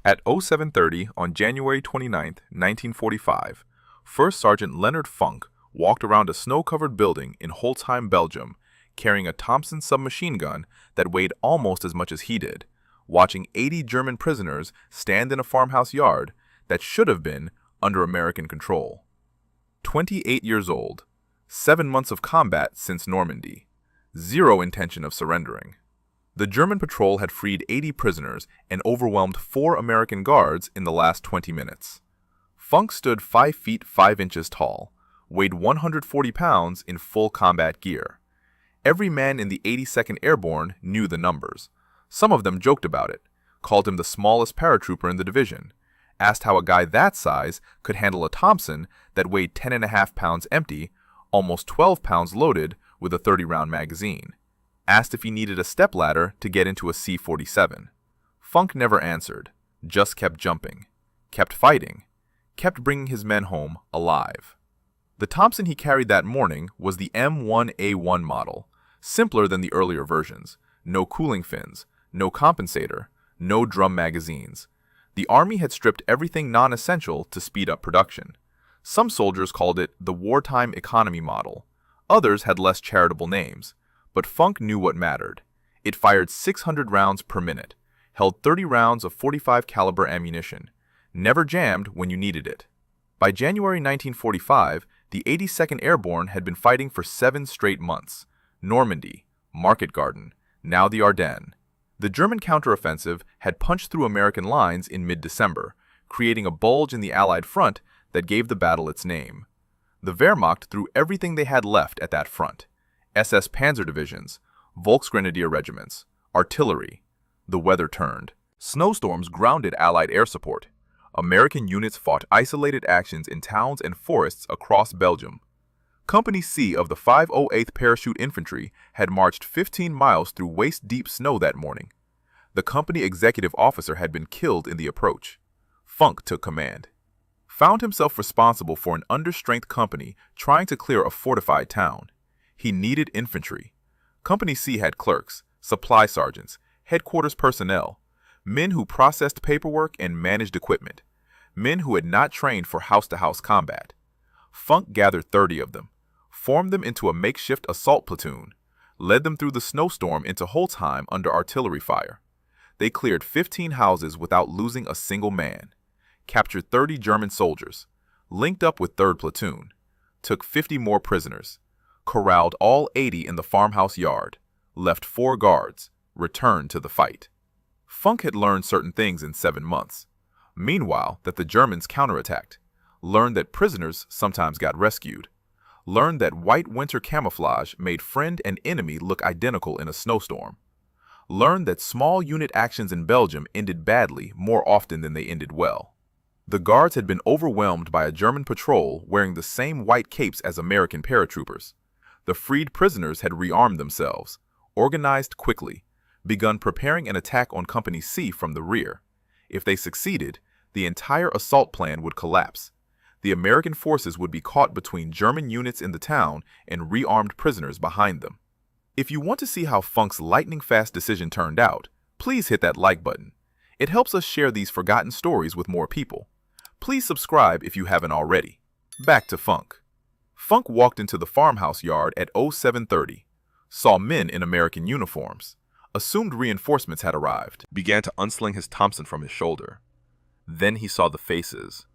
At 0730 on January 29, 1945, First Sergeant Leonard Funk walked around a snow-covered building in Holzheim, Belgium, carrying a Thompson submachine gun that weighed almost as much as he did, watching 80 German prisoners stand in a farmhouse yard that should have been under American control. 28 years old, 7 months of combat since Normandy, zero intention of surrendering. The German patrol had freed 80 prisoners and overwhelmed 4 American guards in the last 20 minutes. Funk stood 5 feet 5 inches tall, weighed 140 pounds in full combat gear. Every man in the 82nd Airborne knew the numbers. Some of them joked about it, called him the smallest paratrooper in the division, asked how a guy that size could handle a Thompson that weighed 10.5 pounds empty, almost 12 pounds loaded with a 30-round magazine. Asked if he needed a stepladder to get into a C-47. Funk never answered, just kept jumping, kept fighting, kept bringing his men home alive. The Thompson he carried that morning was the M1A1 model, simpler than the earlier versions. No cooling fins, no compensator, no drum magazines. The Army had stripped everything non-essential to speed up production. Some soldiers called it the wartime economy model. Others had less charitable names. But Funk knew what mattered. It fired 600 rounds per minute, held 30 rounds of .45 caliber ammunition, never jammed when you needed it. By January 1945, the 82nd Airborne had been fighting for 7 straight months. Normandy, Market Garden, now the Ardennes. The German counteroffensive had punched through American lines in mid-December, creating a bulge in the Allied front that gave the battle its name. The Wehrmacht threw everything they had left at that front. SS Panzer divisions, Volksgrenadier regiments, artillery. The weather turned. Snowstorms grounded Allied air support. American units fought isolated actions in towns and forests across Belgium. Company C of the 508th Parachute Infantry had marched 15 miles through waist-deep snow that morning. The company executive officer had been killed in the approach. Funk took command. Found himself responsible for an understrength company trying to clear a fortified town. He needed infantry. Company C had clerks, supply sergeants, headquarters personnel, men who processed paperwork and managed equipment, men who had not trained for house-to-house combat. Funk gathered 30 of them, formed them into a makeshift assault platoon, led them through the snowstorm into Holzheim under artillery fire. They cleared 15 houses without losing a single man, captured 30 German soldiers, linked up with 3rd Platoon, took 50 more prisoners, corralled all 80 in the farmhouse yard, left 4 guards, returned to the fight. Funk had learned certain things in 7 months. Meanwhile, that the Germans counterattacked, learned that prisoners sometimes got rescued, learned that white winter camouflage made friend and enemy look identical in a snowstorm, learned that small unit actions in Belgium ended badly more often than they ended well. The guards had been overwhelmed by a German patrol wearing the same white capes as American paratroopers. The freed prisoners had rearmed themselves, organized quickly, begun preparing an attack on Company C from the rear. If they succeeded, the entire assault plan would collapse. The American forces would be caught between German units in the town and rearmed prisoners behind them. If you want to see how Funk's lightning-fast decision turned out, please hit that like button. It helps us share these forgotten stories with more people. Please subscribe if you haven't already. Back to Funk. Funk walked into the farmhouse yard at 0730, saw men in American uniforms, assumed reinforcements had arrived, began to unsling his Thompson from his shoulder. Then he saw the faces,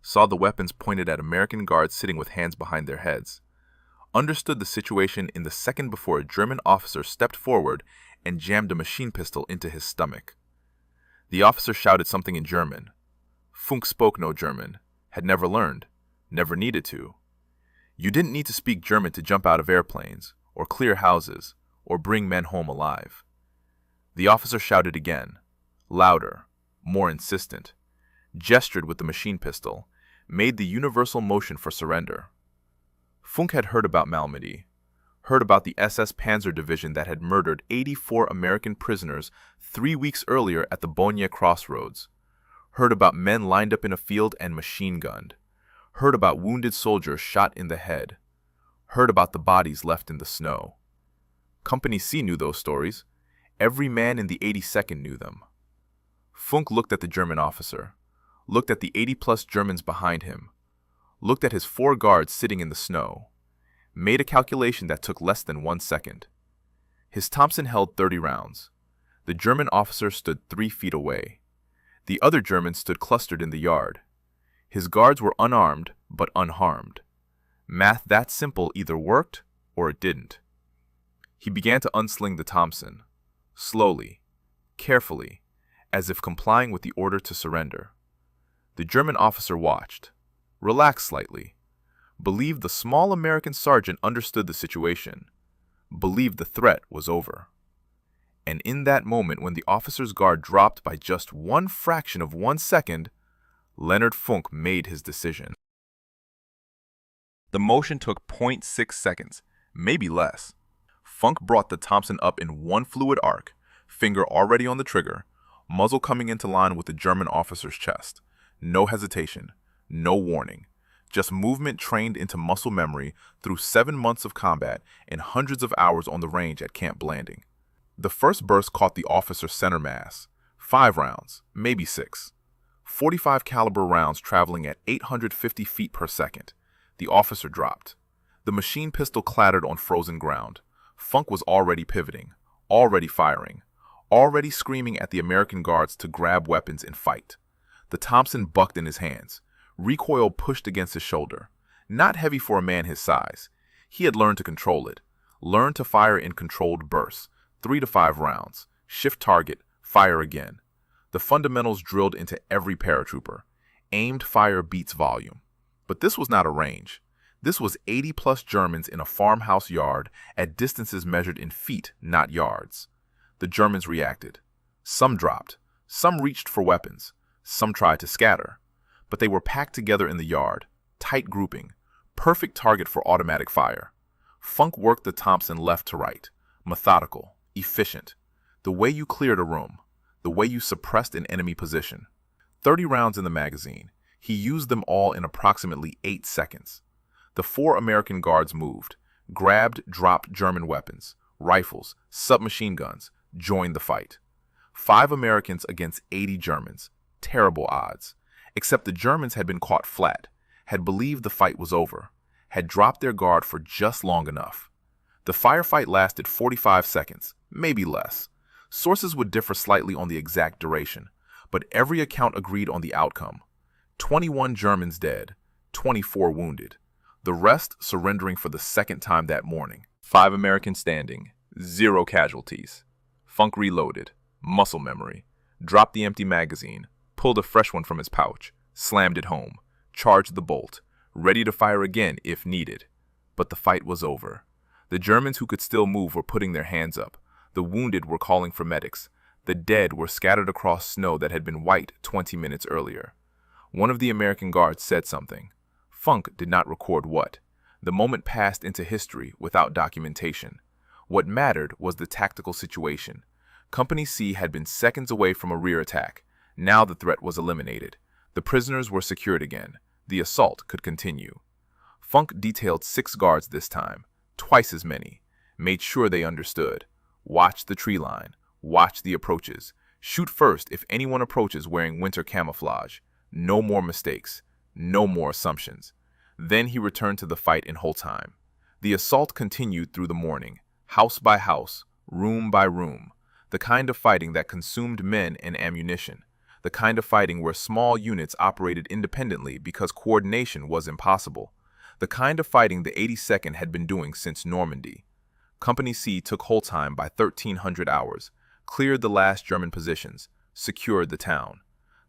saw the weapons pointed at American guards sitting with hands behind their heads, understood the situation in the second before a German officer stepped forward and jammed a machine pistol into his stomach. The officer shouted something in German. Funk spoke no German, had never learned, never needed to. You didn't need to speak German to jump out of airplanes, or clear houses, or bring men home alive. The officer shouted again, louder, more insistent, gestured with the machine pistol, made the universal motion for surrender. Funk had heard about Malmedy, heard about the SS Panzer Division that had murdered 84 American prisoners 3 weeks earlier at the Bonnier Crossroads, heard about men lined up in a field and machine-gunned, heard about wounded soldiers shot in the head, heard about the bodies left in the snow. Company C knew those stories. Every man in the 82nd knew them. Funk looked at the German officer, looked at the 80-plus Germans behind him, looked at his 4 guards sitting in the snow, made a calculation that took less than 1 second. His Thompson held 30 rounds. The German officer stood 3 feet away. The other Germans stood clustered in the yard. His guards were unarmed, but unharmed. Math that simple either worked or it didn't. He began to unsling the Thompson, slowly, carefully, as if complying with the order to surrender. The German officer watched, relaxed slightly, believed the small American sergeant understood the situation, believed the threat was over. And in that moment when the officer's guard dropped by just 1 fraction of 1 second, Leonard Funk made his decision. The motion took 0.6 seconds, maybe less. Funk brought the Thompson up in 1 fluid arc, finger already on the trigger, muzzle coming into line with the German officer's chest. No hesitation, no warning, just movement trained into muscle memory through 7 months of combat and hundreds of hours on the range at Camp Blanding. The first burst caught the officer's center mass, 5 rounds, maybe 6. 45 caliber rounds traveling at 850 feet per second. The officer dropped. The machine pistol clattered on frozen ground. Funk was already pivoting, already firing, already screaming at the American guards to grab weapons and fight. The Thompson bucked in his hands. Recoil pushed against his shoulder. Not heavy for a man his size. He had learned to control it. Learned to fire in controlled bursts, 3 to 5 rounds. Shift target, fire again. The fundamentals drilled into every paratrooper. Aimed fire beats volume. But this was not a range. This was 80-plus Germans in a farmhouse yard at distances measured in feet, not yards. The Germans reacted. Some dropped. Some reached for weapons. Some tried to scatter. But they were packed together in the yard, tight grouping, perfect target for automatic fire. Funk worked the Thompson left to right, methodical, efficient. The way you cleared a room, the way you suppressed an enemy position. 30 rounds in the magazine. He used them all in approximately 8 seconds. The 4 American guards moved, grabbed, dropped German weapons, rifles, submachine guns, joined the fight. 5 Americans against 80 Germans. Terrible odds. Except the Germans had been caught flat, had believed the fight was over, had dropped their guard for just long enough. The firefight lasted 45 seconds, maybe less. Sources would differ slightly on the exact duration, but every account agreed on the outcome. 21 Germans dead, 24 wounded. The rest surrendering for the second time that morning. 5 Americans standing, 0 casualties. Funk reloaded, muscle memory, dropped the empty magazine, pulled a fresh one from his pouch, slammed it home, charged the bolt, ready to fire again if needed. But the fight was over. The Germans who could still move were putting their hands up. The wounded were calling for medics. The dead were scattered across snow that had been white 20 minutes earlier. One of the American guards said something. Funk did not record what. The moment passed into history without documentation. What mattered was the tactical situation. Company C had been seconds away from a rear attack. Now the threat was eliminated. The prisoners were secured again. The assault could continue. Funk detailed 6 guards this time, twice as many. Made sure they understood. Watch the tree line. Watch the approaches. Shoot first if anyone approaches wearing winter camouflage. No more mistakes. No more assumptions. Then he returned to the fight in Holzheim. The assault continued through the morning, house by house, room by room. The kind of fighting that consumed men and ammunition. The kind of fighting where small units operated independently because coordination was impossible. The kind of fighting the 82nd had been doing since Normandy. Company C took Holzheim by 1,300 hours, cleared the last German positions, secured the town.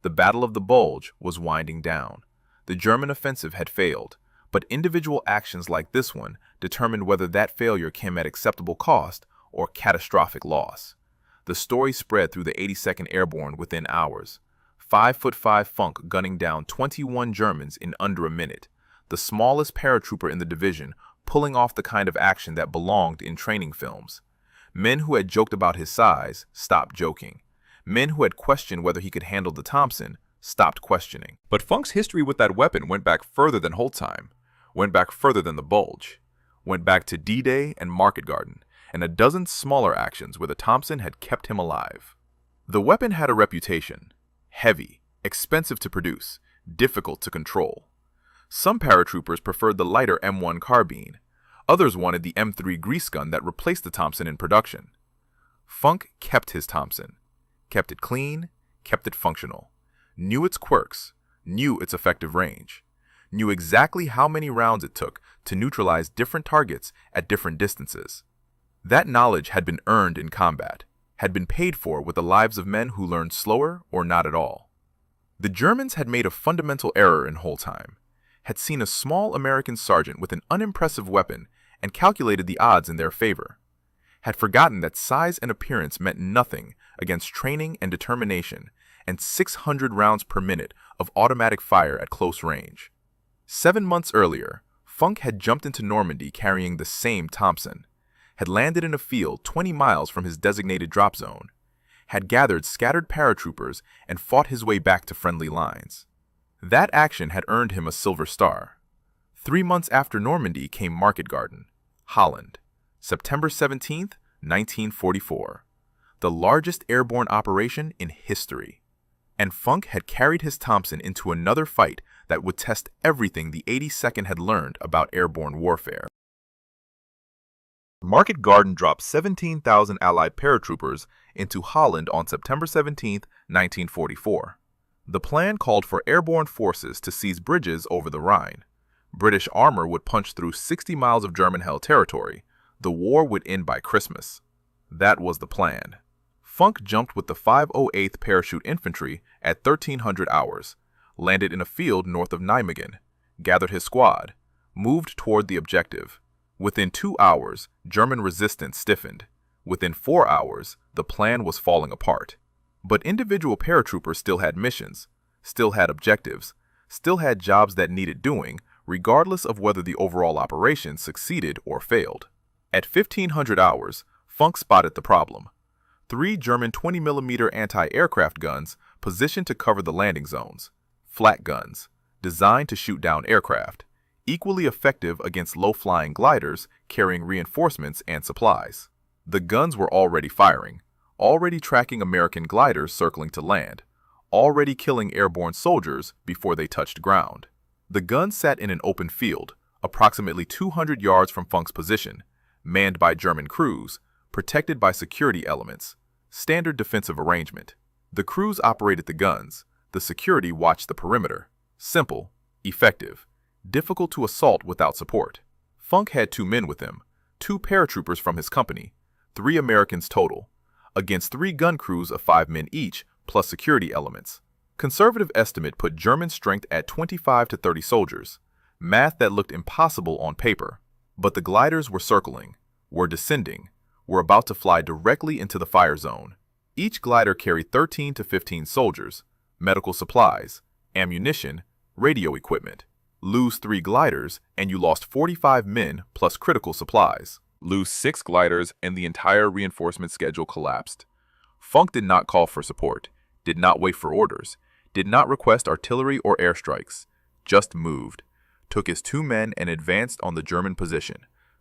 The Battle of the Bulge was winding down. The German offensive had failed, but individual actions like this one determined whether that failure came at acceptable cost or catastrophic loss. The story spread through the 82nd Airborne within hours. 5'5" Funk gunning down 21 Germans in under a minute. The smallest paratrooper in the division, pulling off the kind of action that belonged in training films. Men who had joked about his size stopped joking. Men who had questioned whether he could handle the Thompson stopped questioning. But Funk's history with that weapon went back further than Holzheim, went back further than the Bulge, went back to D-Day and Market Garden, and a dozen smaller actions where the Thompson had kept him alive. The weapon had a reputation. Heavy, expensive to produce, difficult to control. Some paratroopers preferred the lighter M1 carbine. Others wanted the M3 grease gun that replaced the Thompson in production. Funk kept his Thompson. Kept it clean, kept it functional. Knew its quirks, knew its effective range. Knew exactly how many rounds it took to neutralize different targets at different distances. That knowledge had been earned in combat, had been paid for with the lives of men who learned slower or not at all. The Germans had made a fundamental error in Holzheim, had seen a small American sergeant with an unimpressive weapon and calculated the odds in their favor, had forgotten that size and appearance meant nothing against training and determination and 600 rounds per minute of automatic fire at close range. 7 months earlier, Funk had jumped into Normandy carrying the same Thompson, had landed in a field 20 miles from his designated drop zone, had gathered scattered paratroopers and fought his way back to friendly lines. That action had earned him a Silver Star. 3 months after Normandy came Market Garden, Holland, September 17, 1944, the largest airborne operation in history. And Funk had carried his Thompson into another fight that would test everything the 82nd had learned about airborne warfare. Market Garden dropped 17,000 Allied paratroopers into Holland on September 17, 1944. The plan called for airborne forces to seize bridges over the Rhine. British armor would punch through 60 miles of German-held territory. The war would end by Christmas. That was the plan. Funk jumped with the 508th Parachute Infantry at 1300 hours, landed in a field north of Nijmegen, gathered his squad, moved toward the objective. Within 2 hours, German resistance stiffened. Within 4 hours, the plan was falling apart. But individual paratroopers still had missions, still had objectives, still had jobs that needed doing, regardless of whether the overall operation succeeded or failed. At 1500 hours, Funk spotted the problem. 3 German 20mm anti-aircraft guns positioned to cover the landing zones. Flat guns, designed to shoot down aircraft, equally effective against low-flying gliders carrying reinforcements and supplies. The guns were already firing, already tracking American gliders circling to land, already killing airborne soldiers before they touched ground. The guns sat in an open field, approximately 200 yards from Funk's position, manned by German crews, protected by security elements. Standard defensive arrangement. The crews operated the guns, the security watched the perimeter. Simple, effective, difficult to assault without support. Funk had 2 men with him, 2 paratroopers from his company, 3 Americans total, against 3 gun crews of 5 men each, plus security elements. Conservative estimate put German strength at 25 to 30 soldiers, math that looked impossible on paper. But the gliders were circling, were descending, were about to fly directly into the fire zone. Each glider carried 13 to 15 soldiers, medical supplies, ammunition, radio equipment. Lose 3 gliders and you lost 45 men plus critical supplies. Lose 6 gliders and the entire reinforcement schedule collapsed. Funk did not call for support, did not wait for orders, did not request artillery or airstrikes, just moved, took his 2 men and advanced on the German position.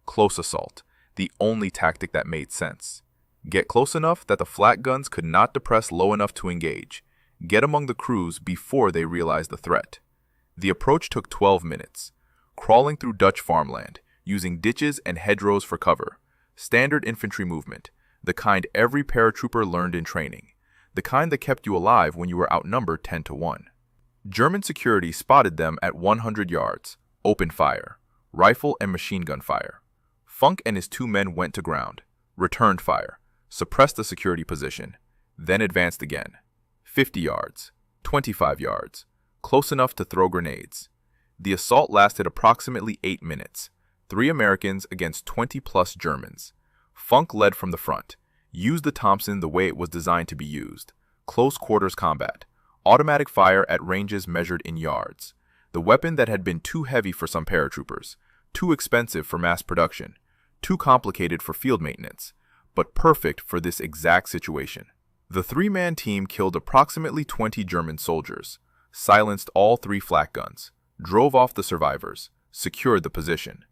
Close assault, the only tactic that made sense. Get close enough that the flat guns could not depress low enough to engage. Get among the crews before they realized the threat. The approach took 12 minutes, crawling through Dutch farmland, using ditches and hedgerows for cover. Standard infantry movement, the kind every paratrooper learned in training, the kind that kept you alive when you were outnumbered 10 to 1. German security spotted them at 100 yards, open fire, rifle and machine gun fire. Funk and his 2 men went to ground, returned fire, suppressed the security position, then advanced again. 50 yards, 25 yards, close enough to throw grenades. The assault lasted approximately 8 minutes, 3 Americans against 20-plus Germans. Funk led from the front, used the Thompson the way it was designed to be used. Close quarters combat, automatic fire at ranges measured in yards. The weapon that had been too heavy for some paratroopers, too expensive for mass production, too complicated for field maintenance, but perfect for this exact situation. The 3-man team killed approximately 20 German soldiers, silenced all 3 flak guns, drove off the survivors, secured the position.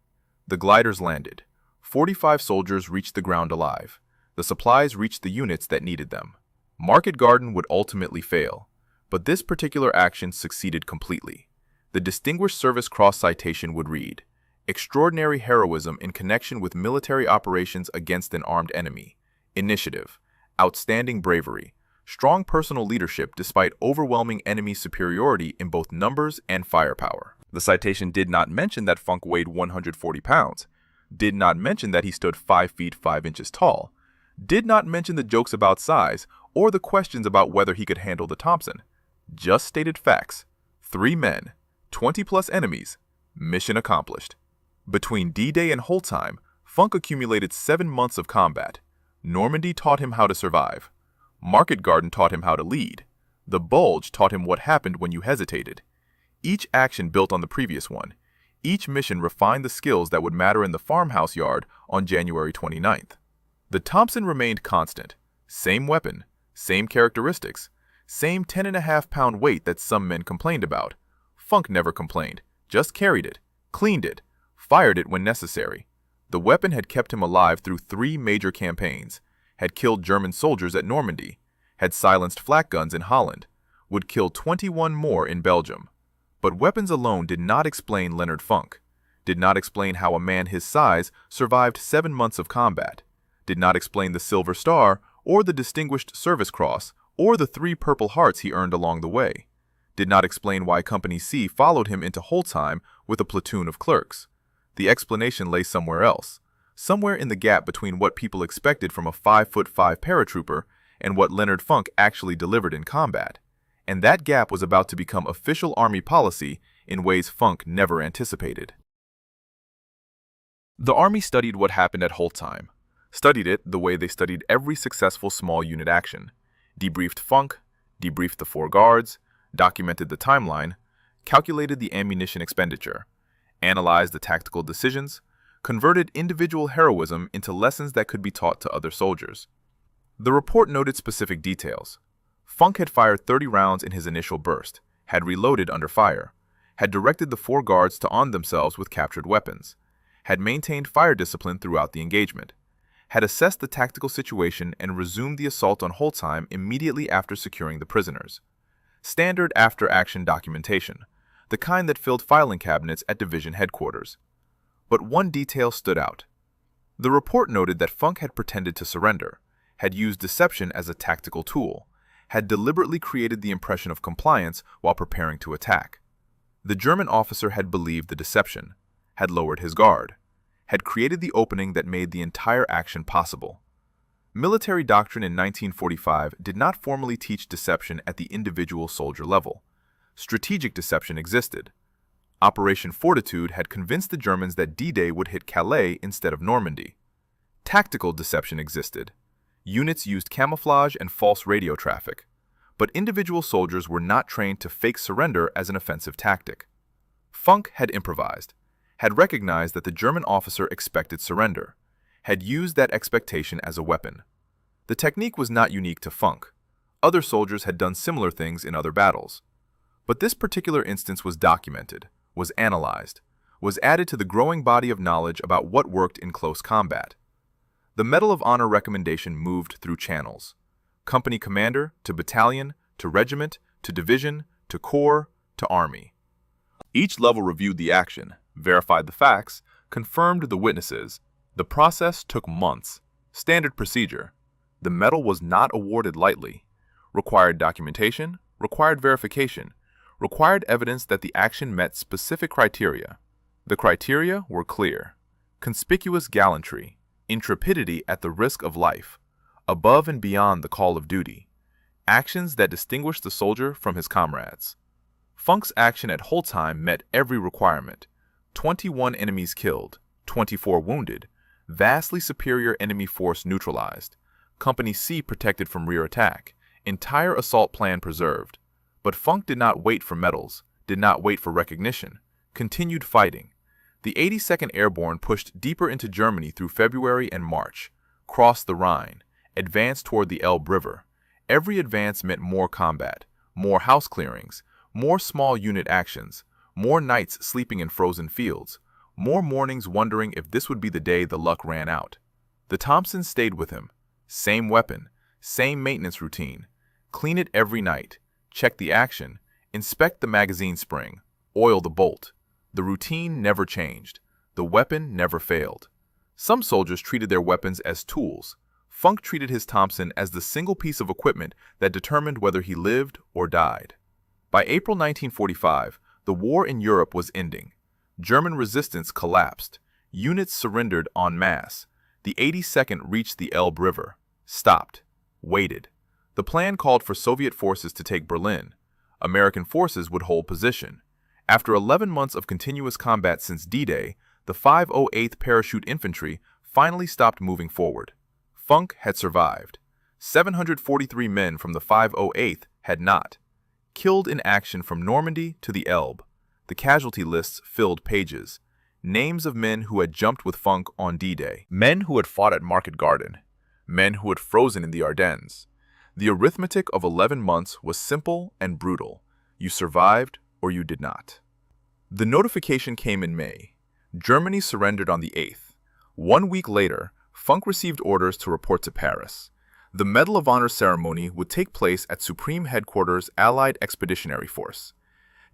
The gliders landed. 45 soldiers reached the ground alive. The supplies reached the units that needed them. Market Garden would ultimately fail. But this particular action succeeded completely. The Distinguished Service Cross citation would read, "Extraordinary heroism in connection with military operations against an armed enemy. Initiative. Outstanding bravery. Strong personal leadership despite overwhelming enemy superiority in both numbers and firepower." The citation did not mention that Funk weighed 140 pounds, did not mention that he stood 5 feet 5 inches tall, did not mention the jokes about size or the questions about whether he could handle the Thompson. Just stated facts. 3 men, 20-plus enemies, mission accomplished. Between D-Day and Holzheim, Funk accumulated 7 months of combat. Normandy taught him how to survive. Market Garden taught him how to lead. The Bulge taught him what happened when you hesitated. Each action built on the previous one. Each mission refined the skills that would matter in the farmhouse yard on January 29th. The Thompson remained constant. Same weapon, same characteristics, same 10.5-pound weight that some men complained about. Funk never complained, just carried it, cleaned it, fired it when necessary. The weapon had kept him alive through 3 major campaigns, had killed German soldiers at Normandy, had silenced flak guns in Holland, would kill 21 more in Belgium. But weapons alone did not explain Leonard Funk, did not explain how a man his size survived 7 months of combat, did not explain the Silver Star or the Distinguished Service Cross or the 3 Purple Hearts he earned along the way, did not explain why Company C followed him into Holzheim with a platoon of clerks. The explanation lay somewhere else, somewhere in the gap between what people expected from a 5'5" paratrooper and what Leonard Funk actually delivered in combat. And that gap was about to become official Army policy in ways Funk never anticipated. The Army studied what happened at Holzheim, studied it the way they studied every successful small unit action, debriefed Funk, debriefed the 4 guards, documented the timeline, calculated the ammunition expenditure, analyzed the tactical decisions, converted individual heroism into lessons that could be taught to other soldiers. The report noted specific details. Funk had fired 30 rounds in his initial burst, had reloaded under fire, had directed the 4 guards to arm themselves with captured weapons, had maintained fire discipline throughout the engagement, had assessed the tactical situation and resumed the assault on Holzheim immediately after securing the prisoners. Standard after-action documentation, the kind that filled filing cabinets at division headquarters. But one detail stood out. The report noted that Funk had pretended to surrender, had used deception as a tactical tool, had deliberately created the impression of compliance while preparing to attack. The German officer had believed the deception, had lowered his guard, had created the opening that made the entire action possible. Military doctrine in 1945 did not formally teach deception at the individual soldier level. Strategic deception existed. Operation Fortitude had convinced the Germans that D-Day would hit Calais instead of Normandy. Tactical deception existed. Units used camouflage and false radio traffic, but individual soldiers were not trained to fake surrender as an offensive tactic. Funk had improvised, had recognized that the German officer expected surrender, had used that expectation as a weapon. The technique was not unique to Funk. Other soldiers had done similar things in other battles. But this particular instance was documented, was analyzed, was added to the growing body of knowledge about what worked in close combat. The Medal of Honor recommendation moved through channels. Company commander, to battalion, to regiment, to division, to corps, to army. Each level reviewed the action, verified the facts, confirmed the witnesses. The process took months. Standard procedure. The medal was not awarded lightly. Required documentation, required verification, required evidence that the action met specific criteria. The criteria were clear. Conspicuous gallantry, intrepidity at the risk of life, above and beyond the call of duty, actions that distinguished the soldier from his comrades. Funk's action at Holzheim met every requirement. 21 enemies killed, 24 wounded, vastly superior enemy force neutralized, Company C protected from rear attack, entire assault plan preserved. But Funk did not wait for medals, did not wait for recognition, continued fighting. The 82nd Airborne pushed deeper into Germany through February and March, crossed the Rhine, advanced toward the Elbe River. Every advance meant more combat, more house clearings, more small unit actions, more nights sleeping in frozen fields, more mornings wondering if this would be the day the luck ran out. The Thompson stayed with him. Same weapon, same maintenance routine. Clean it every night. check the action, inspect the magazine spring, oil the bolt. The routine never changed. The weapon never failed. Some soldiers treated their weapons as tools. Funk treated his Thompson as the single piece of equipment that determined whether he lived or died. By April 1945, the war in Europe was ending. German resistance collapsed. Units surrendered en masse. The 82nd reached the Elbe River, stopped, waited. The plan called for Soviet forces to take Berlin. American forces would hold position. After 11 months of continuous combat since D-Day, the 508th Parachute Infantry finally stopped moving forward. Funk had survived. 743 men from the 508th had not. Killed in action from Normandy to the Elbe. The casualty lists filled pages. Names of men who had jumped with Funk on D-Day. Men who had fought at Market Garden. Men who had frozen in the Ardennes. The arithmetic of 11 months was simple and brutal. You survived or you did not. The notification came in May. Germany surrendered on the 8th. 1 week later, Funk received orders to report to Paris. The Medal of Honor ceremony would take place at Supreme Headquarters Allied Expeditionary Force.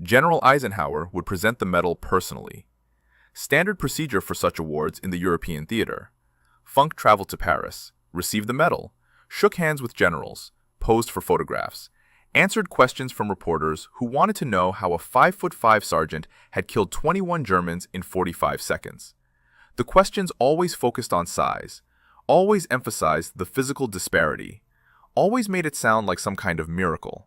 General Eisenhower would present the medal personally. Standard procedure for such awards in the European theater. Funk traveled to Paris, received the medal, shook hands with generals, posed for photographs, answered questions from reporters who wanted to know how a 5'5" sergeant had killed 21 Germans in 45 seconds. The questions always focused on size, always emphasized the physical disparity, always made it sound like some kind of miracle.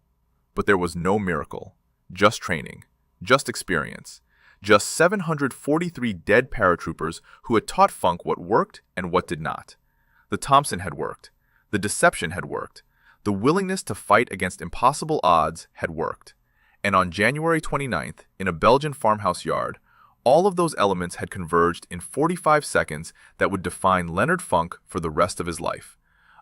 But there was no miracle, just training, just experience, just 743 dead paratroopers who had taught Funk what worked and what did not. The Thompson had worked, the deception had worked, the willingness to fight against impossible odds had worked. And on January 29th, in a Belgian farmhouse yard, all of those elements had converged in 45 seconds that would define Leonard Funk for the rest of his life.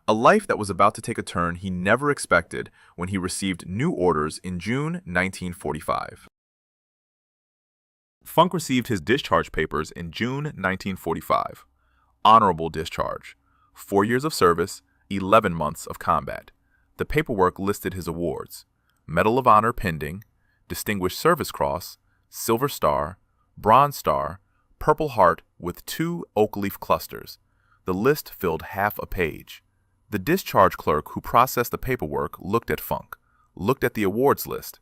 A life that was about to take a turn he never expected when he received new orders in June 1945. Funk received his discharge papers in June 1945. Honorable discharge. 4 years of service, 11 months of combat. The paperwork listed his awards: Medal of Honor pending, Distinguished Service Cross, Silver Star, Bronze Star, Purple Heart with 2 oak leaf clusters. The list filled half a page. The discharge clerk who processed the paperwork looked at Funk, looked at the awards list,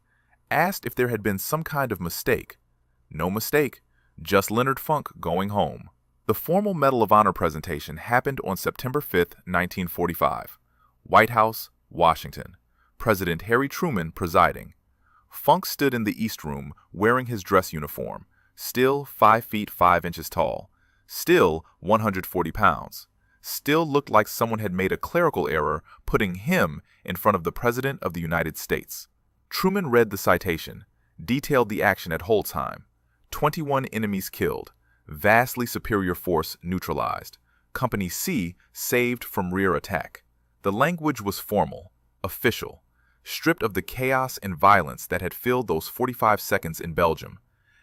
asked if there had been some kind of mistake. No mistake, just Leonard Funk going home. The formal Medal of Honor presentation happened on September 5, 1945. White House, Washington. President Harry Truman presiding. Funk stood in the East Room wearing his dress uniform, still 5 feet 5 inches tall, still 140 pounds, still looked like someone had made a clerical error putting him in front of the President of the United States. Truman read the citation, detailed the action at Holzheim. 21 enemies killed, vastly superior force neutralized, Company C saved from rear attack. The language was formal, official, stripped of the chaos and violence that had filled those 45 seconds in Belgium,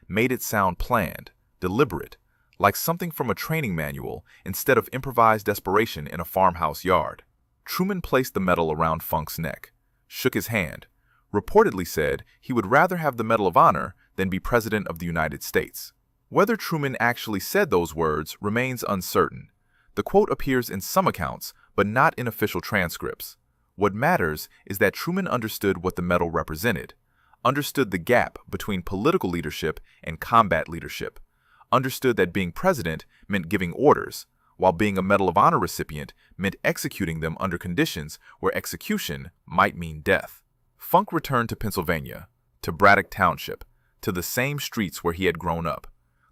made it sound planned, deliberate, like something from a training manual instead of improvised desperation in a farmhouse yard. Truman placed the medal around Funk's neck, shook his hand, reportedly said he would rather have the Medal of Honor than be President of the United States. Whether Truman actually said those words remains uncertain. The quote appears in some accounts, but not in official transcripts. What matters is that Truman understood what the medal represented, understood the gap between political leadership and combat leadership, understood that being president meant giving orders, while being a Medal of Honor recipient meant executing them under conditions where execution might mean death. Funk returned to Pennsylvania, to Braddock Township, to the same streets where he had grown up.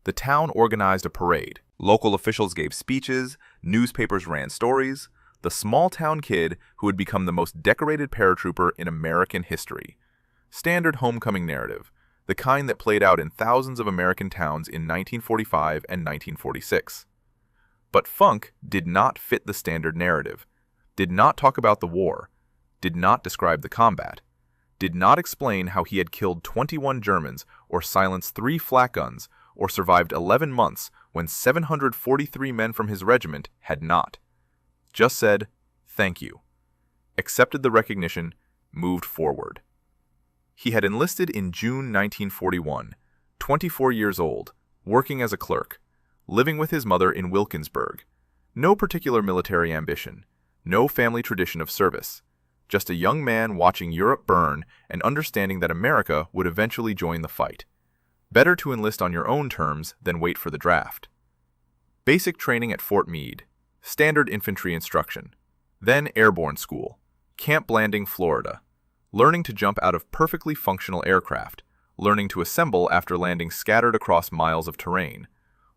The town organized a parade. Local officials gave speeches, newspapers ran stories. The small-town kid who had become the most decorated paratrooper in American history. Standard homecoming narrative, the kind that played out in thousands of American towns in 1945 and 1946. But Funk did not fit the standard narrative, did not talk about the war, did not describe the combat, did not explain how he had killed 21 Germans or silenced 3 flak guns or survived 11 months when 743 men from his regiment had not. Just said, thank you, accepted the recognition, moved forward. He had enlisted in June 1941, 24 years old, working as a clerk, living with his mother in Wilkinsburg. No particular military ambition, no family tradition of service, just a young man watching Europe burn and understanding that America would eventually join the fight. Better to enlist on your own terms than wait for the draft. Basic training at Fort Meade, standard infantry instruction, then airborne school, Camp Blanding, Florida, learning to jump out of perfectly functional aircraft, learning to assemble after landing scattered across miles of terrain,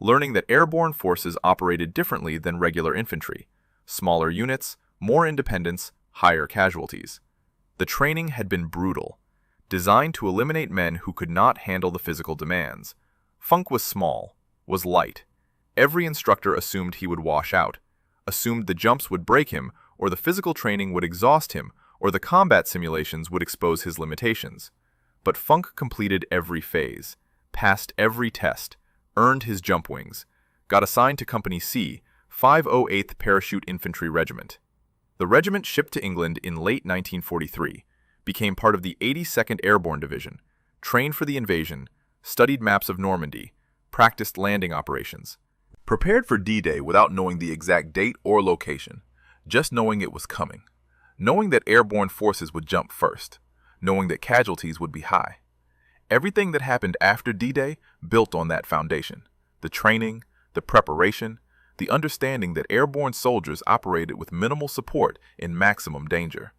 learning that airborne forces operated differently than regular infantry, smaller units, more independence, higher casualties. The training had been brutal, designed to eliminate men who could not handle the physical demands. Funk was small, was light. Every instructor assumed he would wash out, assumed the jumps would break him, or the physical training would exhaust him, or the combat simulations would expose his limitations. But Funk completed every phase, passed every test, earned his jump wings, got assigned to Company C, 508th Parachute Infantry Regiment. The regiment shipped to England in late 1943, became part of the 82nd Airborne Division, trained for the invasion, studied maps of Normandy, practiced landing operations, prepared for D-Day without knowing the exact date or location, just knowing it was coming, knowing that airborne forces would jump first, knowing that casualties would be high. Everything that happened after D-Day built on that foundation, the training, the preparation, the understanding that airborne soldiers operated with minimal support in maximum danger.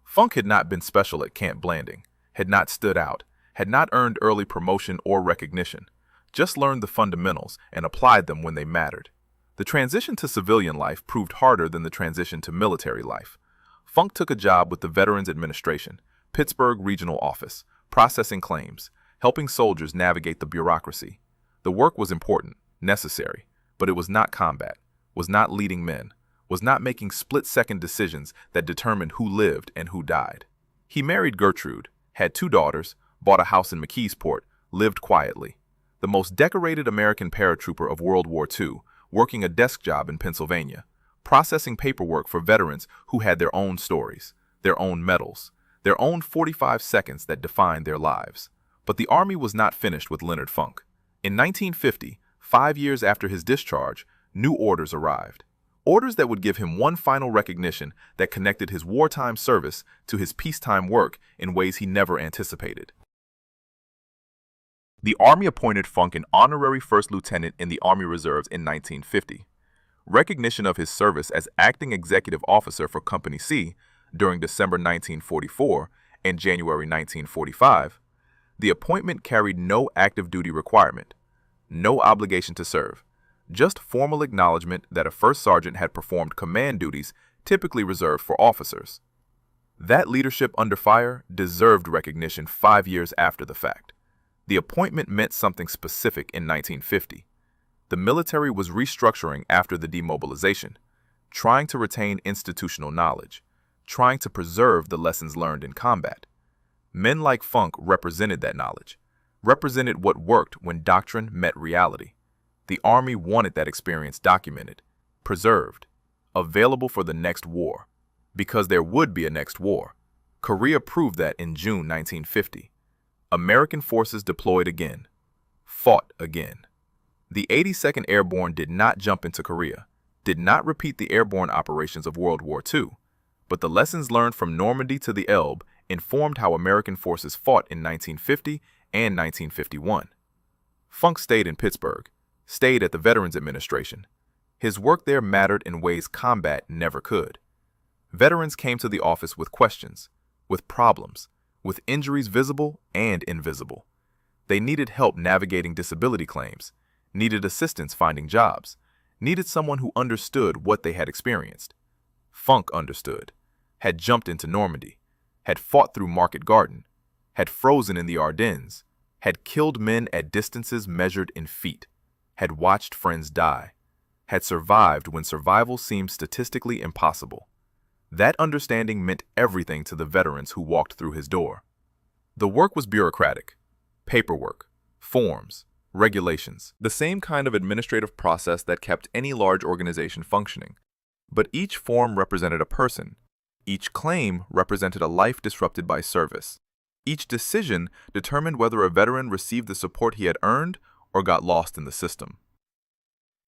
Funk had not been special at Camp Blanding, had not stood out, had not earned early promotion or recognition, just learned the fundamentals and applied them when they mattered. The transition to civilian life proved harder than the transition to military life. Funk took a job with the Veterans Administration, Pittsburgh Regional Office, processing claims, helping soldiers navigate the bureaucracy. The work was important, necessary, but it was not combat, was not leading men, was not making split-second decisions that determined who lived and who died. He married Gertrude, had 2 daughters, bought a house in McKeesport, lived quietly. The most decorated American paratrooper of World War II, working a desk job in Pennsylvania, processing paperwork for veterans who had their own stories, their own medals, their own 45 seconds that defined their lives. But the Army was not finished with Leonard Funk. In 1950, 5 years after his discharge, new orders arrived. Orders that would give him one final recognition that connected his wartime service to his peacetime work in ways he never anticipated. The Army appointed Funk an honorary first lieutenant in the Army Reserves in 1950. Recognition of his service as acting executive officer for Company C during December 1944 and January 1945, the appointment carried no active duty requirement, no obligation to serve, just formal acknowledgement that a first sergeant had performed command duties typically reserved for officers. That leadership under fire deserved recognition 5 years after the fact. The appointment meant something specific in 1950. The military was restructuring after the demobilization, trying to retain institutional knowledge, trying to preserve the lessons learned in combat. Men like Funk represented that knowledge, represented what worked when doctrine met reality. The Army wanted that experience documented, preserved, available for the next war, because there would be a next war. Korea proved that in June 1950. American forces deployed again, fought again. The 82nd Airborne did not jump into Korea, did not repeat the airborne operations of World War II, but the lessons learned from Normandy to the Elbe informed how American forces fought in 1950 and 1951. Funk stayed in Pittsburgh, stayed at the Veterans Administration. His work there mattered in ways combat never could. Veterans came to the office with questions, with problems, with injuries visible and invisible. They needed help navigating disability claims, needed assistance finding jobs, needed someone who understood what they had experienced. Funk understood, had jumped into Normandy, had fought through Market Garden, had frozen in the Ardennes, had killed men at distances measured in feet, had watched friends die, had survived when survival seemed statistically impossible. That understanding meant everything to the veterans who walked through his door. The work was bureaucratic, paperwork, forms, regulations, the same kind of administrative process that kept any large organization functioning. But each form represented a person. Each claim represented a life disrupted by service. Each decision determined whether a veteran received the support he had earned or got lost in the system.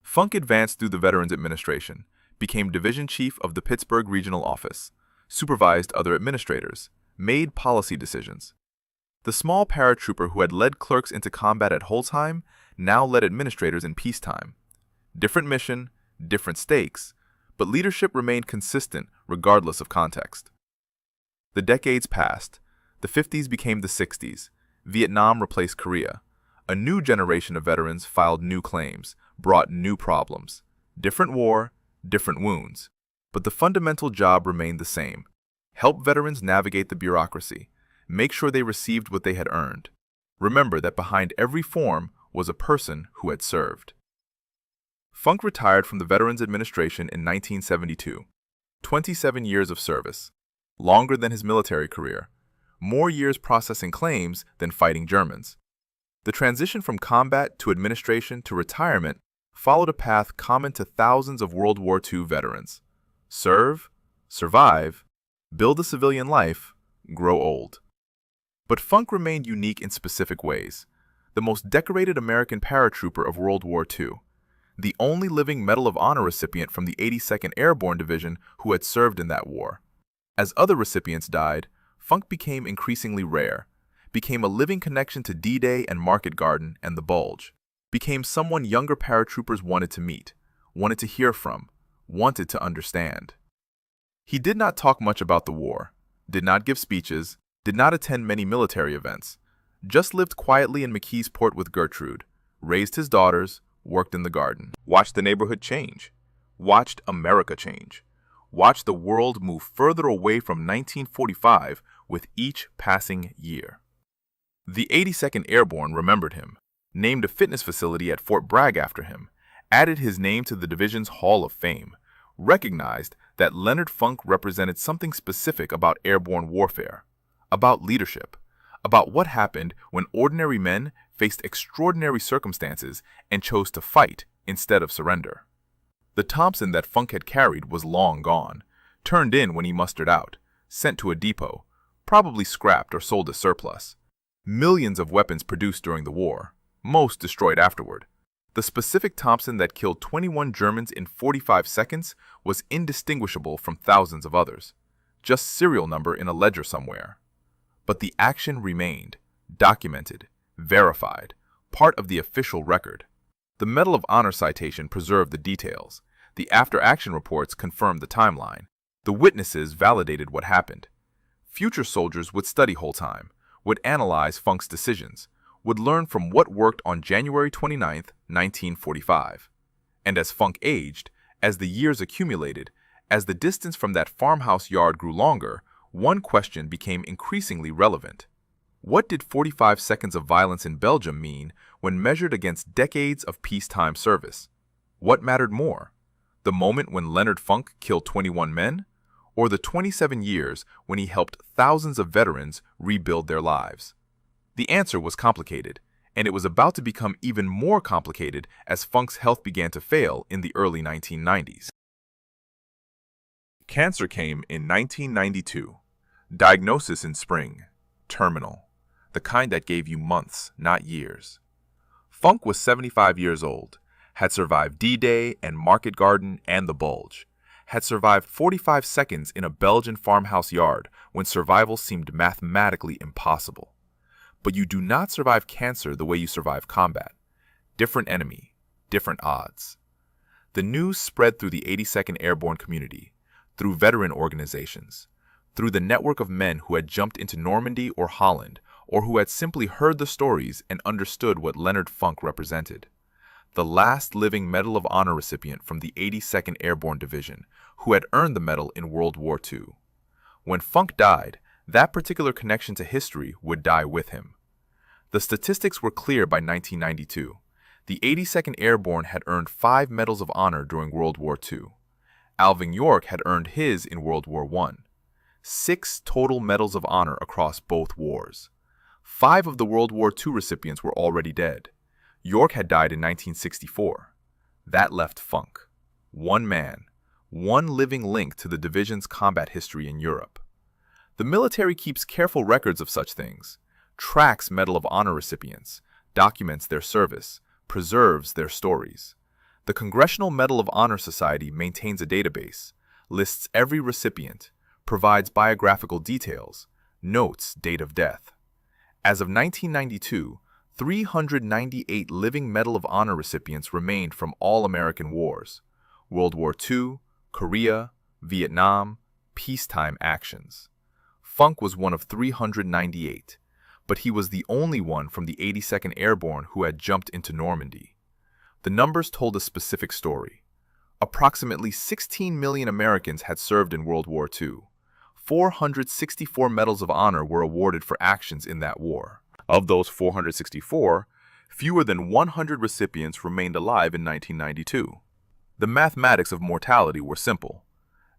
Funk advanced through the Veterans Administration, became Division Chief of the Pittsburgh Regional Office, supervised other administrators, made policy decisions. The small paratrooper who had led clerks into combat at Holzheim now led administrators in peacetime. Different mission, different stakes, but leadership remained consistent regardless of context. The decades passed. The 50s became the 60s. Vietnam replaced Korea. A new generation of veterans filed new claims, brought new problems. Different war, different wounds. But the fundamental job remained the same. Help veterans navigate the bureaucracy. Make sure they received what they had earned. Remember that behind every form was a person who had served. Funk retired from the Veterans Administration in 1972. 27 years of service. Longer than his military career. More years processing claims than fighting Germans. The transition from combat to administration to retirement followed a path common to thousands of World War II veterans. Serve, survive, build a civilian life, grow old. But Funk remained unique in specific ways. The most decorated American paratrooper of World War II. The only living Medal of Honor recipient from the 82nd Airborne Division who had served in that war. As other recipients died, Funk became increasingly rare, became a living connection to D-Day and Market Garden and the Bulge, became someone younger paratroopers wanted to meet, wanted to hear from, wanted to understand. He did not talk much about the war, did not give speeches, did not attend many military events, just lived quietly in McKeesport with Gertrude, raised his daughters, worked in the garden, watched the neighborhood change, watched America change, watched the world move further away from 1945 with each passing year. The 82nd Airborne remembered him, named a fitness facility at Fort Bragg after him, added his name to the division's Hall of Fame, recognized that Leonard Funk represented something specific about airborne warfare, about leadership, about what happened when ordinary men faced extraordinary circumstances and chose to fight instead of surrender. The Thompson that Funk had carried was long gone, turned in when he mustered out, sent to a depot, probably scrapped or sold as surplus. Millions of weapons produced during the war, most destroyed afterward. The specific Thompson that killed 21 Germans in 45 seconds was indistinguishable from thousands of others, just serial number in a ledger somewhere. But the action remained, documented, verified, part of the official record. The Medal of Honor citation preserved the details. The after-action reports confirmed the timeline. The witnesses validated what happened. Future soldiers would study Holzheim, would analyze Funk's decisions, would learn from what worked on January 29, 1945. And as Funk aged, as the years accumulated, as the distance from that farmhouse yard grew longer, one question became increasingly relevant. What did 45 seconds of violence in Belgium mean when measured against decades of peacetime service? What mattered more? The moment when Leonard Funk killed 21 men? Or the 27 years when he helped thousands of veterans rebuild their lives? The answer was complicated, and it was about to become even more complicated as Funk's health began to fail in the early 1990s. Cancer came in 1992. Diagnosis in spring. Terminal. The kind that gave you months, not years. Funk was 75 years old, had survived D-Day and Market Garden and the Bulge, had survived 45 seconds in a Belgian farmhouse yard when survival seemed mathematically impossible. But you do not survive cancer the way you survive combat. Different enemy, different odds. The news spread through the 82nd Airborne community, through veteran organizations, through the network of men who had jumped into Normandy or Holland, or who had simply heard the stories and understood what Leonard Funk represented. The last living Medal of Honor recipient from the 82nd Airborne Division, who had earned the medal in World War II. When Funk died, that particular connection to history would die with him. The statistics were clear by 1992. The 82nd Airborne had earned 5 Medals of Honor during World War II. Alvin York had earned his in World War I. 6 total Medals of Honor across both wars. 5 of the World War II recipients were already dead. York had died in 1964. That left Funk. One man, one living link to the division's combat history in Europe. The military keeps careful records of such things, tracks Medal of Honor recipients, documents their service, preserves their stories. The Congressional Medal of Honor Society maintains a database, lists every recipient, provides biographical details, notes date of death. As of 1992, 398 living Medal of Honor recipients remained from all American wars, World War II, Korea, Vietnam, peacetime actions. Funk was one of 398, but he was the only one from the 82nd Airborne who had jumped into Normandy. The numbers told a specific story. Approximately 16 million Americans had served in World War II. 464 Medals of Honor were awarded for actions in that war. Of those 464, fewer than 100 recipients remained alive in 1992. The mathematics of mortality were simple.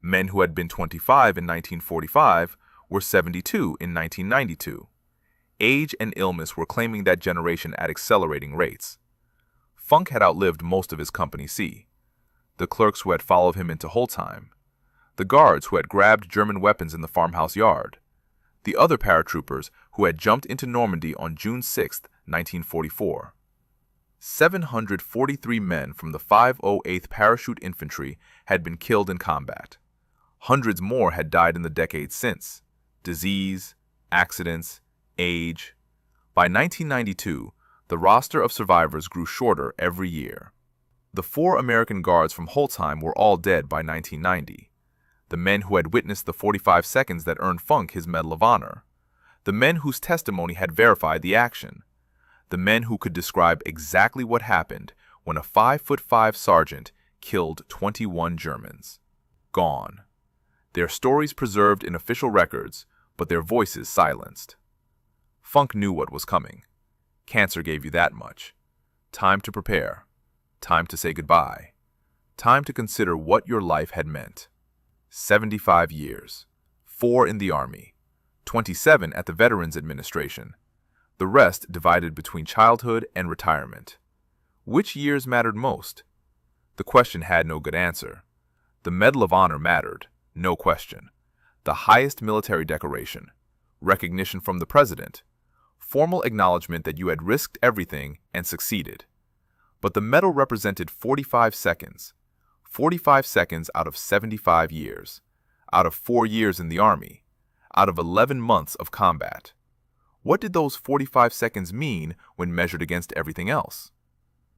Men who had been 25 in 1945 were 72 in 1992. Age and illness were claiming that generation at accelerating rates. Funk had outlived most of his Company C, the clerks who had followed him into Holzheim, the guards who had grabbed German weapons in the farmhouse yard, the other paratroopers who had jumped into Normandy on June 6, 1944. 743 men from the 508th Parachute Infantry had been killed in combat. Hundreds more had died in the decades since. Disease, accidents, age. By 1992, the roster of survivors grew shorter every year. The 4 American guards from Holzheim were all dead by 1990. The men who had witnessed the 45 seconds that earned Funk his Medal of Honor. The men whose testimony had verified the action. The men who could describe exactly what happened when a 5'5" sergeant killed 21 Germans. Gone. Their stories preserved in official records, but their voices silenced. Funk knew what was coming. Cancer gave you that much. Time to prepare. Time to say goodbye. Time to consider what your life had meant. 75 years. 4 in the Army. 27 at the Veterans Administration. The rest divided between childhood and retirement. Which years mattered most? The question had no good answer. The Medal of Honor mattered, no question. The highest military decoration. Recognition from the President. Formal acknowledgement that you had risked everything and succeeded. But the medal represented 45 seconds. 45 seconds out of 75 years. Out of 4 years in the Army. Out of 11 months of combat. What did those 45 seconds mean when measured against everything else?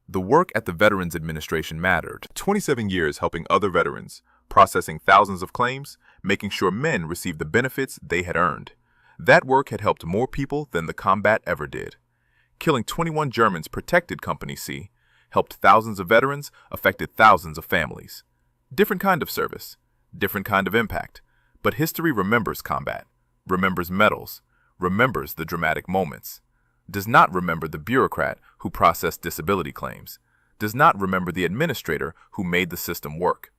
The work at the Veterans Administration mattered. 27 years helping other veterans, processing thousands of claims, making sure men received the benefits they had earned. That work had helped more people than the combat ever did. Killing 21 Germans protected Company C, helped thousands of veterans, affected thousands of families. Different kind of service, different kind of impact. But history remembers combat, remembers medals, remembers the dramatic moments. Does not remember the bureaucrat who processed disability claims. Does not remember the administrator who made the system work.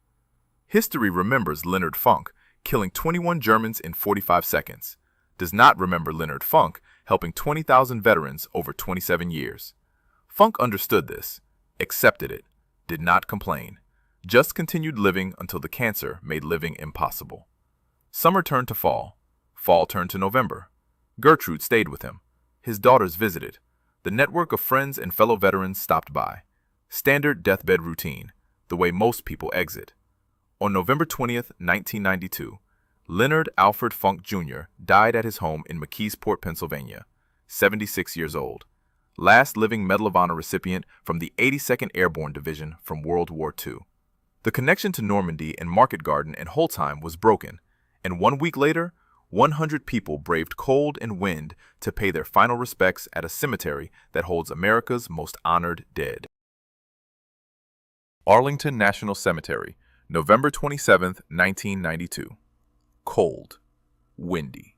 History remembers Leonard Funk, killing 21 Germans in 45 seconds. Does not remember Leonard Funk helping 20,000 veterans over 27 years. Funk understood this, accepted it, did not complain, just continued living until the cancer made living impossible. Summer turned to fall. Fall turned to November. Gertrude stayed with him. His daughters visited. The network of friends and fellow veterans stopped by. Standard deathbed routine, the way most people exit. On November 20th, 1992, Leonard Alfred Funk Jr. died at his home in McKeesport, Pennsylvania, 76 years old. Last living Medal of Honor recipient from the 82nd Airborne Division from World War II. The connection to Normandy and Market Garden and Holzheim was broken, and 1 week later, 100 people braved cold and wind to pay their final respects at a cemetery that holds America's most honored dead. Arlington National Cemetery, November 27, 1992. Cold. Windy.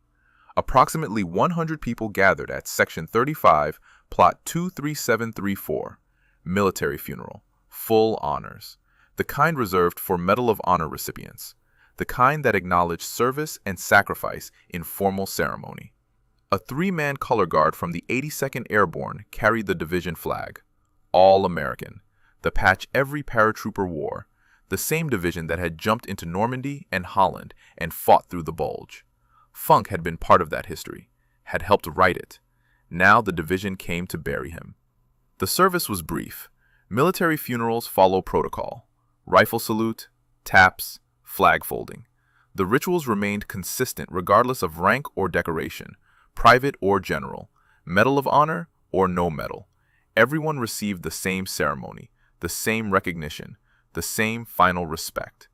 Approximately 100 people gathered at Section 35, Plot 23734. Military funeral. Full honors. The kind reserved for Medal of Honor recipients. The kind that acknowledged service and sacrifice in formal ceremony. A 3-man color guard from the 82nd Airborne carried the division flag. All American. The patch every paratrooper wore. The same division that had jumped into Normandy and Holland and fought through the Bulge. Funk had been part of that history, had helped write it. Now the division came to bury him. The service was brief. Military funerals follow protocol. Rifle salute, taps, flag folding. The rituals remained consistent regardless of rank or decoration, private or general, Medal of Honor or no medal. Everyone received the same ceremony, the same recognition, the same final respect.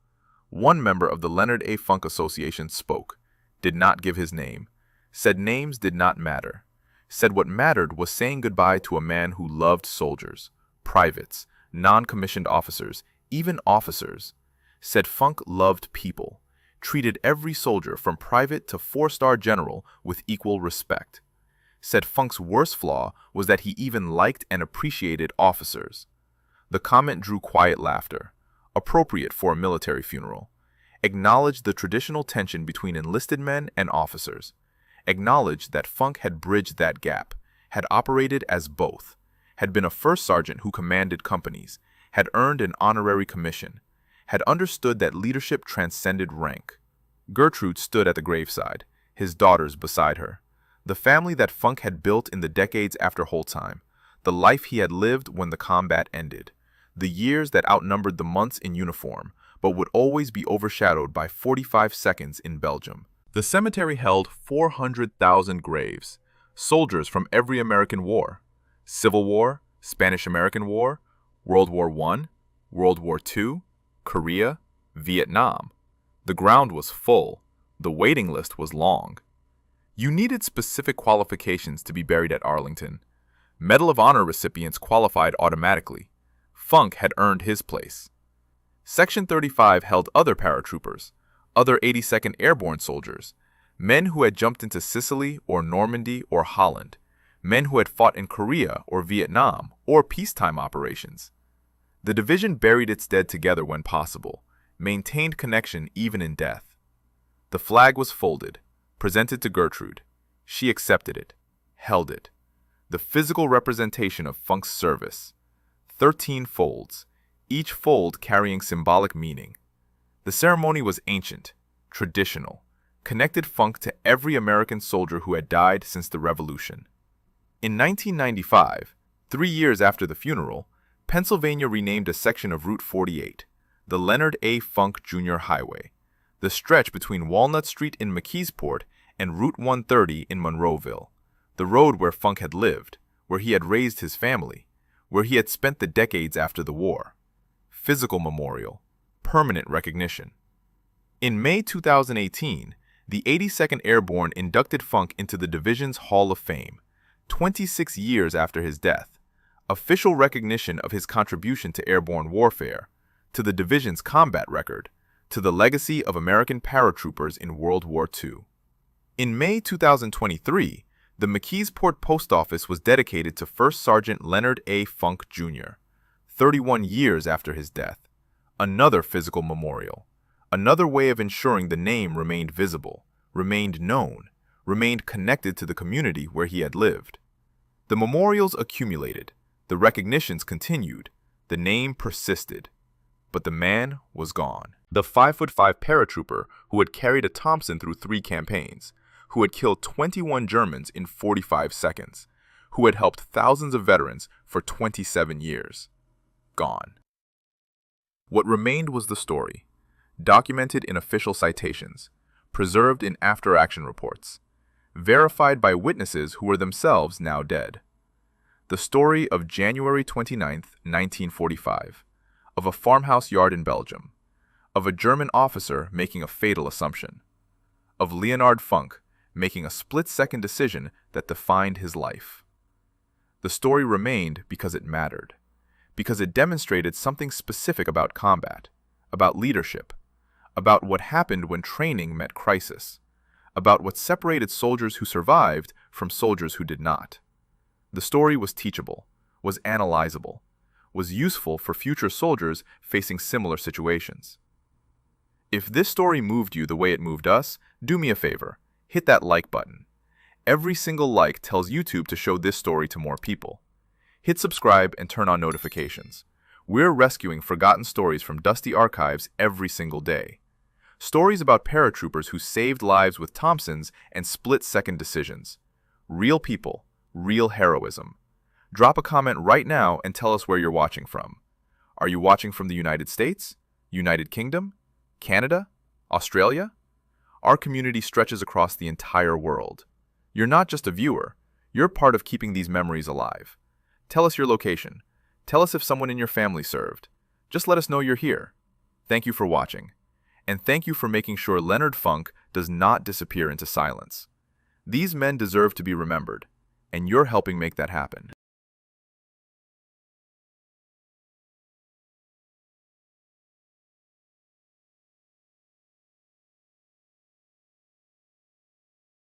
One member of the Leonard A. Funk Association spoke, did not give his name, said names did not matter, said what mattered was saying goodbye to a man who loved soldiers, privates, non-commissioned officers, even officers, said Funk loved people, treated every soldier from private to four-star general with equal respect, said Funk's worst flaw was that he even liked and appreciated officers. The comment drew quiet laughter, appropriate for a military funeral, acknowledged the traditional tension between enlisted men and officers, acknowledged that Funk had bridged that gap, had operated as both, had been a first sergeant who commanded companies, had earned an honorary commission, had understood that leadership transcended rank. Gertrude stood at the graveside, his daughters beside her. The family that Funk had built in the decades after Holzheim, the life he had lived when the combat ended, the years that outnumbered the months in uniform, but would always be overshadowed by 45 seconds in Belgium. The cemetery held 400,000 graves, soldiers from every American war, Civil War, Spanish-American War, World War I, World War II, Korea, Vietnam. The ground was full. The waiting list was long. You needed specific qualifications to be buried at Arlington. Medal of Honor recipients qualified automatically. Funk had earned his place. Section 35 held other paratroopers, other 82nd Airborne soldiers, men who had jumped into Sicily or Normandy or Holland, men who had fought in Korea or Vietnam or peacetime operations. The division buried its dead together when possible, maintained connection even in death. The flag was folded, presented to Gertrude. She accepted it, held it. The physical representation of Funk's service. 13 folds, each fold carrying symbolic meaning. The ceremony was ancient, traditional, connected Funk to every American soldier who had died since the Revolution. In 1995, 3 years after the funeral, Pennsylvania renamed a section of Route 48, the Leonard A. Funk Jr. Highway, the stretch between Walnut Street in McKeesport and Route 130 in Monroeville, the road where Funk had lived, where he had raised his family, where he had spent the decades after the war. Physical memorial, permanent recognition. In May 2018, the 82nd Airborne inducted Funk into the division's Hall of Fame, 26 years after his death, official recognition of his contribution to airborne warfare, to the division's combat record, to the legacy of American paratroopers in World War II. In May 2023, the McKeesport Post Office was dedicated to First Sergeant Leonard A. Funk Jr., 31 years after his death. Another physical memorial, another way of ensuring the name remained visible, remained known, remained connected to the community where he had lived. The memorials accumulated, the recognitions continued, the name persisted, but the man was gone. The 5'5" paratrooper who had carried a Thompson through 3 campaigns, who had killed 21 Germans in 45 seconds, who had helped thousands of veterans for 27 years. Gone. What remained was the story, documented in official citations, preserved in after-action reports, verified by witnesses who were themselves now dead. The story of January 29, 1945, of a farmhouse yard in Belgium, of a German officer making a fatal assumption, of Leonard Funk making a split-second decision that defined his life. The story remained because it mattered, because it demonstrated something specific about combat, about leadership, about what happened when training met crisis, about what separated soldiers who survived from soldiers who did not. The story was teachable, was analyzable, was useful for future soldiers facing similar situations. If this story moved you the way it moved us, do me a favor, hit that like button. Every single like tells YouTube to show this story to more people. Hit subscribe and turn on notifications. We're rescuing forgotten stories from dusty archives every single day. Stories about paratroopers who saved lives with Thompsons and split-second decisions. Real people, real heroism. Drop a comment right now and tell us where you're watching from. Are you watching from the United States, United Kingdom, Canada, Australia? Our community stretches across the entire world. You're not just a viewer, you're part of keeping these memories alive. Tell us your location. Tell us if someone in your family served. Just let us know you're here. Thank you for watching. And thank you for making sure Leonard Funk does not disappear into silence. These men deserve to be remembered, and you're helping make that happen.